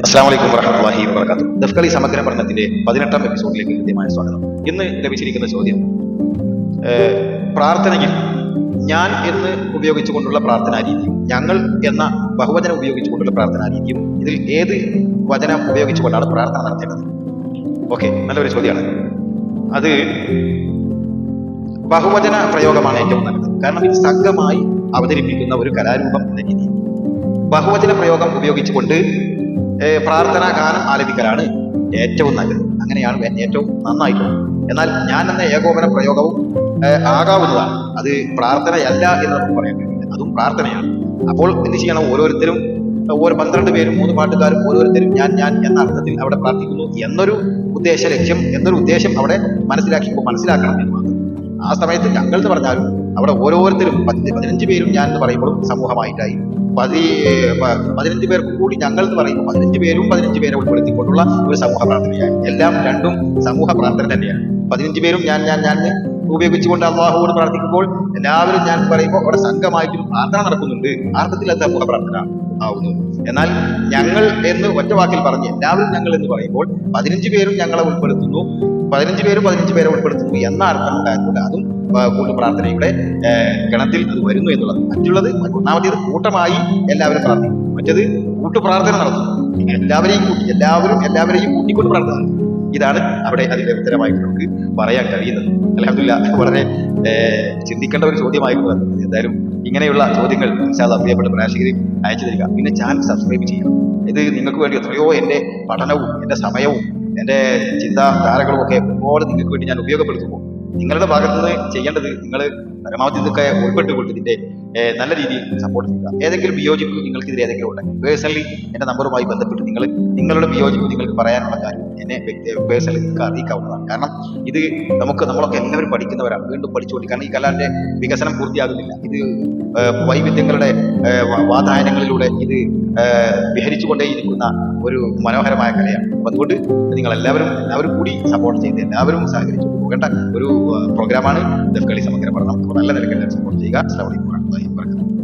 അസ്സലാമു അലൈക്കും വറഹ്മത്തുള്ളാഹി വബറകാതുഹു. ദഫ്കളി സമഗ്ര പഠനത്തിന്റെ 18ാം എപ്പിസോഡിലേക്ക് കൃത്യമായ സ്വാഗതം. ഇന്ന് ലഭിച്ചിരിക്കുന്ന ചോദ്യം, പ്രാർത്ഥനയിൽ ഞാൻ എന്ന് ഉപയോഗിച്ചുകൊണ്ടുള്ള പ്രാർത്ഥനാ രീതിയും ഞങ്ങൾ എന്ന ബഹുവചനം ഉപയോഗിച്ചുകൊണ്ടുള്ള പ്രാർത്ഥനാ രീതിയും ഇതിൽ ഏത് വചനം ഉപയോഗിച്ചുകൊണ്ടാണ് പ്രാർത്ഥന നടത്തേണ്ടത്? ഓക്കെ, നല്ലൊരു ചോദ്യമാണ്. അത് ബഹുവചന പ്രയോഗമാണ് ഏറ്റവും നല്ലത്. കാരണം ഇത് സംഘമായി അവതരിപ്പിക്കുന്ന ഒരു കലാരൂപം എന്ന രീതിയിൽ ബഹുവചന പ്രയോഗം ഉപയോഗിച്ചുകൊണ്ട് പ്രാർത്ഥനാ ഗാനം ആലപിക്കലാണ് ഏറ്റവും നല്ലത്. അങ്ങനെയാണ് ഏറ്റവും നന്നായിട്ടുള്ളത്. എന്നാൽ ഞാൻ എന്ന ഏകോപന പ്രയോഗവും ആകാവുന്നതാണ്. അത് പ്രാർത്ഥനയല്ല എന്ന് നമുക്ക് പറയാൻ കഴിയില്ല, അതും പ്രാർത്ഥനയാണ്. അപ്പോൾ എന്ത് ചെയ്യണം? ഓരോരുത്തരും 12 പേരും 3 പാട്ടുകാരും ഓരോരുത്തരും ഞാൻ എന്ന അർത്ഥത്തിൽ അവിടെ പ്രാർത്ഥിക്കുന്നു എന്നൊരു ഉദ്ദേശം അവിടെ മനസ്സിലാക്കണം എന്ന് മാത്രം. ആ സമയത്ത് ഞങ്ങൾ എന്ന് പറഞ്ഞാലും അവിടെ ഓരോരുത്തരും 15 പേരും ഞാൻ എന്ന് പറയുമ്പോഴും സമൂഹമായിട്ടായി, 15 പേർക്ക് കൂടി ഞങ്ങൾ എന്ന് പറയുമ്പോൾ 15 പേരും 15 പേരെ ഉൾപ്പെടുത്തിക്കൊണ്ടുള്ള ഒരു സമൂഹ പ്രാർത്ഥനയാണ്. എല്ലാം രണ്ടും സമൂഹ പ്രാർത്ഥന തന്നെയാണ്. 15 പേരും ഞാൻ ഉപയോഗിച്ചുകൊണ്ട് അള്ളാഹുവോട് പ്രാർത്ഥിക്കുമ്പോൾ എല്ലാവരും ഞാൻ പറയുമ്പോൾ അവിടെ സംഘമായിട്ടും പ്രാർത്ഥന നടക്കുന്നുണ്ട്. അർത്ഥത്തിൽ അത് സമൂഹ പ്രാർത്ഥന ആവുന്നു. എന്നാൽ ഞങ്ങൾ എന്ന് ഒറ്റ വാക്കിൽ പറഞ്ഞ് എല്ലാവരും ഞങ്ങൾ എന്ന് പറയുമ്പോൾ 15 പേരും ഞങ്ങളെ ഉൾപ്പെടുത്തുന്നു, 15 പേരും 15 പേരെ ഉൾപ്പെടുത്തുന്നു എന്ന അർത്ഥം ഉണ്ടായതുകൊണ്ട് അതും കൂട്ടു പ്രാർത്ഥനയുടെ ഗണത്തിൽ അത് വരുന്നു എന്നുള്ളത്. ഒന്നാമത്തേത് കൂട്ടമായി എല്ലാവരും പ്രാർത്ഥിക്കും, മറ്റേത് കൂട്ടു പ്രാർത്ഥന നടത്തുന്നു. എല്ലാവരെയും കൂട്ടിക്കൊണ്ട് പ്രാർത്ഥന. ഇതാണ് അവിടെ അതിന്റെ ഉത്തരമായിട്ട് നമുക്ക് പറയാൻ കഴിയുന്നത്. അൽഹംദുലില്ലാഹ്, വളരെ ചിന്തിക്കേണ്ട ഒരു ചോദ്യമായിരുന്നു. എന്തായാലും ഇങ്ങനെയുള്ള ചോദ്യങ്ങൾ ഇൻഷാല്ലാഹ് പ്രിയപ്പെട്ട പ്രേക്ഷകരെയും അയച്ചു തരിക. പിന്നെ ചാനൽ സബ്സ്ക്രൈബ് ചെയ്യണം. ഇത് നിങ്ങൾക്ക് വേണ്ടി എത്രയോ എൻ്റെ പഠനവും എൻ്റെ സമയവും എൻ്റെ ചിന്താധാരകളും ഒക്കെ ഒരുപാട് നിങ്ങൾക്ക് വേണ്ടി ഞാൻ ഉപയോഗപ്പെടുത്തുമ്പോൾ നിങ്ങളുടെ ഭാഗത്ത് നിന്ന് ചെയ്യേണ്ടത് നിങ്ങൾ പരമാവധി ഇതൊക്കെ ഉൾപ്പെട്ടുകൊണ്ട് ഇതിന്റെ നല്ല രീതിയിൽ സപ്പോർട്ട് ചെയ്യുക. ഏതെങ്കിലും വിയോജിപ്പ് നിങ്ങൾക്കിതിൽ ഏതെങ്കിലും ഉണ്ടെങ്കിൽ പേഴ്സണലി എൻ്റെ നമ്പറുമായി ബന്ധപ്പെട്ട് നിങ്ങളുടെ വിയോജിപ്പ് നിങ്ങൾക്ക് പറയാനുള്ള കാര്യം എന്നെ പേഴ്സണലി നിങ്ങൾക്ക് അറിയിക്കാവുന്നതാണ്. കാരണം ഇത് നമ്മളൊക്കെ എല്ലാവരും പഠിക്കുന്നവരാണ്, വീണ്ടും പഠിച്ചുകൊണ്ട്. കാരണം ഈ കലാന്റെ വികസനം പൂർത്തിയാകുന്നില്ല. ഇത് വൈവിധ്യങ്ങളുടെ വാതായനങ്ങളിലൂടെ ഇത് വിഹരിച്ചുകൊണ്ടേയിരിക്കുന്ന ഒരു മനോഹരമായ കലയാണ്. അപ്പൊ അതുകൊണ്ട് നിങ്ങൾ എല്ലാവരും കൂടി സപ്പോർട്ട് ചെയ്ത് എല്ലാവരും സഹകരിച്ചു പോകേണ്ട ഒരു പ്രോഗ്രാമാണ് ദഫ്കളി സമഗ്ര പഠനം. അപ്പോൾ നല്ല നിലയ്ക്ക് സപ്പോർട്ട് ചെയ്യുക. അസ്സലാമു അലൈക്കും വറഹ്മത്തുള്ളാഹി വബറകാതുഹു.